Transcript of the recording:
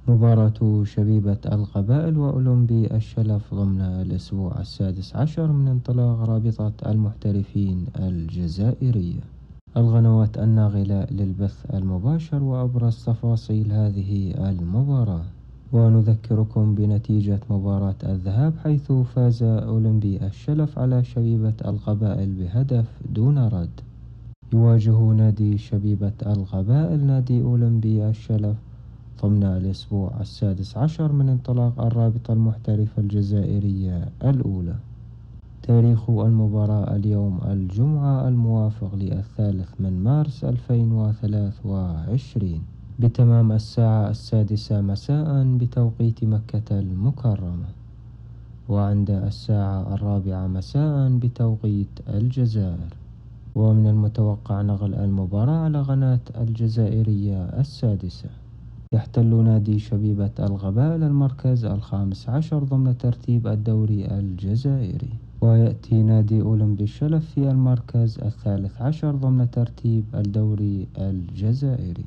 مباراة شبيبة القبائل وأولمبي الشلف ضمن الأسبوع السادس عشر من انطلاق رابطة المحترفين الجزائرية. القنوات الناقلة للبث المباشر وأبرز تفاصيل هذه المباراة. ونذكركم بنتيجة مباراة الذهاب، حيث فاز أولمبي الشلف على شبيبة القبائل بهدف دون رد. يواجه نادي شبيبة القبائل نادي أولمبي الشلف ضمن الأسبوع السادس عشر من انطلاق الرابطة المحترفة الجزائرية الأولى. تاريخ المباراة اليوم الجمعة الموافق للثالث من مارس 2023 بتمام الساعة 6 مساء بتوقيت مكة المكرمة، وعند الساعة 4 مساء بتوقيت الجزائر. ومن المتوقع نقل المباراة على قناة الجزائرية السادسة. يحتل نادي شبيبة القبائل المركز الخامس عشر ضمن ترتيب الدوري الجزائري، ويأتي نادي أولمبي الشلف في المركز الثالث عشر ضمن ترتيب الدوري الجزائري.